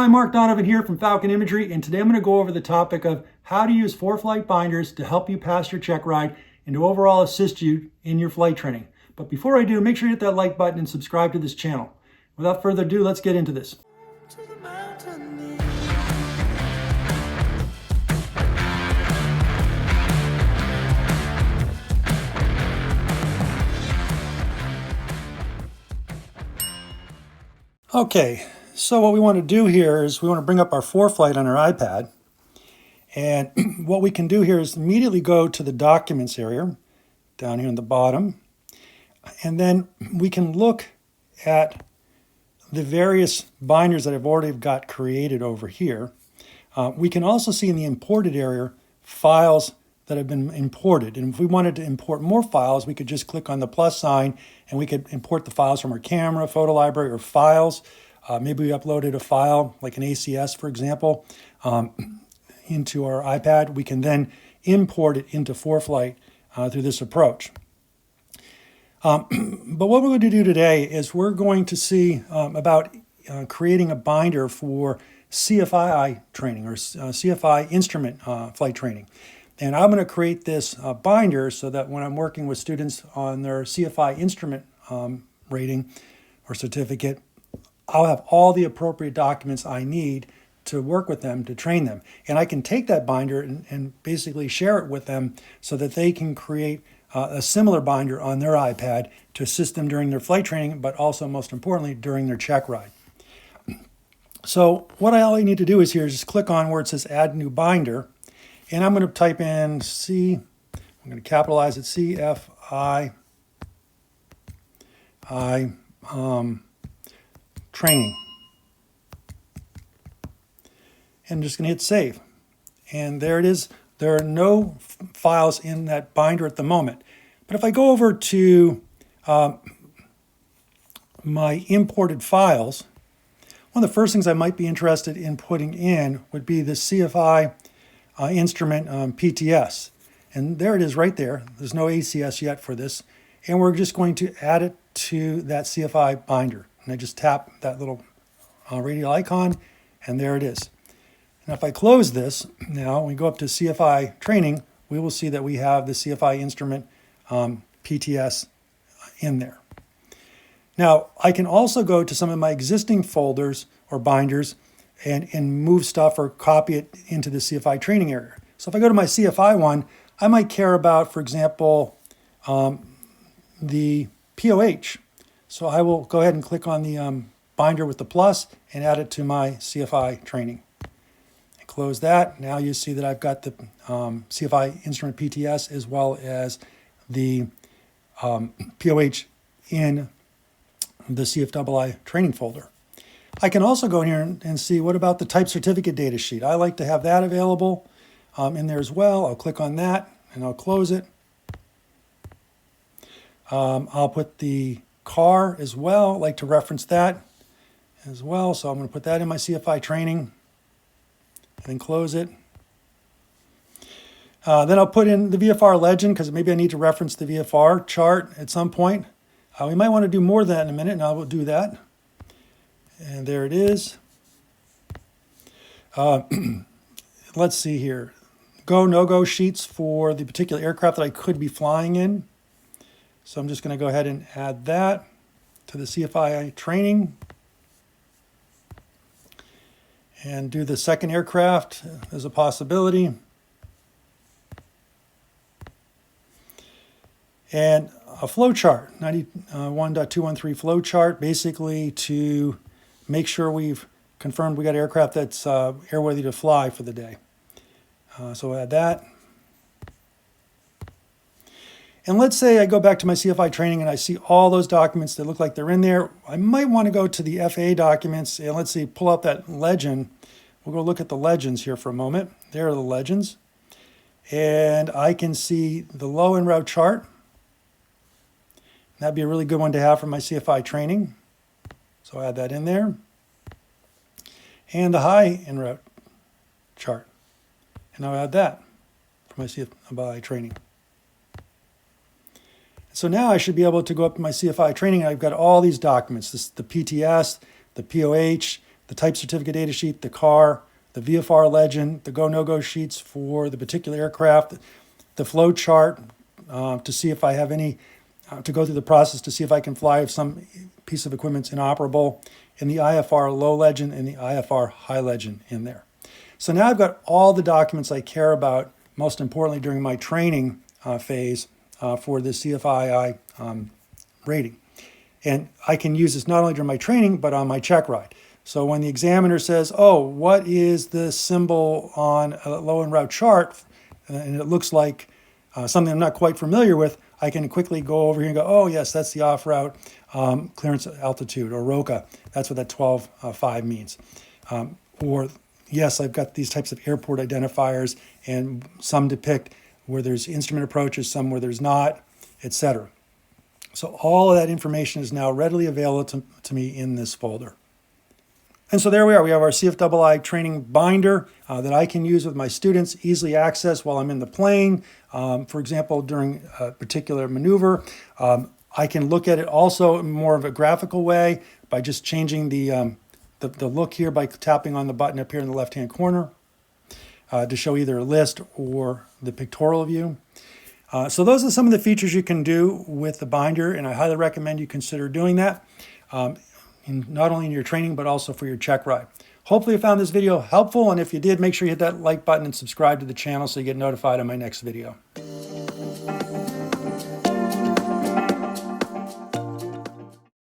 Hi, Mark Donovan here from Falcon Imagery, and today I'm going to go over the topic of how to use ForeFlight Binders to help you pass your check ride and to overall assist you in your flight training. But before I do, make sure you hit that like button and subscribe to this channel. Without further ado, let's get into this. Okay, so what we want to do here is we want to bring up our ForeFlight on our iPad. And what we can do here is immediately go to the Documents area, down here in the bottom. And then we can look at the various binders that I've already got created over here. We can also see in the Imported area files that have been imported. And if we wanted to import more files, we could just click on the plus sign and we could import the files from our camera, photo library, or files. Maybe we uploaded a file, like an ACS, for example, into our iPad. We can then import it into ForeFlight through this approach. But what we're going to do today is we're going to see about creating a binder for CFI training or CFI instrument flight training. And I'm going to create this binder so that when I'm working with students on their CFI instrument rating or certificate, I'll have all the appropriate documents I need to work with them, to train them. And I can take that binder and basically share it with them so that they can create a similar binder on their iPad to assist them during their flight training, but also, most importantly, during their check ride. So what all I need to do is here is just click on where it says Add New Binder. And I'm going to type in I'm going to capitalize it, CFI training. And I'm just going to hit save. And there it is. There are no files in that binder at the moment. But if I go over to my imported files, one of the first things I might be interested in putting in would be the CFI instrument PTS. And there it is right there. There's no ACS yet for this. And we're just going to add it to that CFI binder. And I just tap that little radial icon, and there it is. And if I close this, now when we go up to CFI training, we will see that we have the CFI instrument PTS in there. Now, I can also go to some of my existing folders or binders and move stuff or copy it into the CFI training area. So if I go to my CFI one, I might care about, for example, the POH. So I will go ahead and click on the binder with the plus and add it to my CFI training. And close that. Now you see that I've got the CFI instrument PTS as well as the POH in the CFII training folder. I can also go in here and see what about the type certificate data sheet. I like to have that available in there as well. I'll click on that and I'll close it. I'll put the car as well. I like to reference that as well. So I'm going to put that in my CFI training and then close it. Then I'll put in the VFR legend because maybe I need to reference the VFR chart at some point. We might want to do more of that in a minute, and I will do that. And there it is. Let's see here. Go, no-go sheets for the particular aircraft that I could be flying in. So I'm just going to go ahead and add that to the CFI training. And do the second aircraft as a possibility. And a flow chart, 91.213 flow chart, basically to make sure we've confirmed we got aircraft that's airworthy to fly for the day. So we'll add that. And let's say I go back to my CFI training and I see all those documents that look like they're in there. I might want to go to the FAA documents and let's see, pull out that legend. We'll go look at the legends here for a moment. There are the legends. And I can see the low en route chart. That'd be a really good one to have for my CFI training. So I'll add that in there. And the high en route chart. And I'll add that for my CFI training. So now I should be able to go up to my CFI training and I've got all these documents, the PTS, the POH, the type certificate data sheet, the car, the VFR legend, the go no-go sheets for the particular aircraft, the flow chart to see if I have any, to go through the process to see if I can fly if some piece of equipment's inoperable, and the IFR low legend and the IFR high legend in there. So now I've got all the documents I care about, most importantly during my training phase for the CFII rating. And I can use this not only during my training, but on my check ride. So when the examiner says, oh, what is the symbol on a low en route chart, and it looks like something I'm not quite familiar with, I can quickly go over here and go, oh, yes, that's the off-route clearance altitude, or ROCA. That's what that 12.5 means. Or, yes, I've got these types of airport identifiers, and some depict where there's instrument approaches, some where there's not, etc. So all of that information is now readily available to me in this folder. And so there we are. We have our CFII training binder that I can use with my students, easily access while I'm in the plane. For example, during a particular maneuver, I can look at it also in more of a graphical way by just changing the look here by tapping on the button up here in the left-hand corner to show either a list or the pictorial view. So those are some of the features you can do with the binder, and I highly recommend you consider doing that. Not only in your training, but also for your check ride. Hopefully you found this video helpful, and if you did, make sure you hit that like button and subscribe to the channel so you get notified on my next video.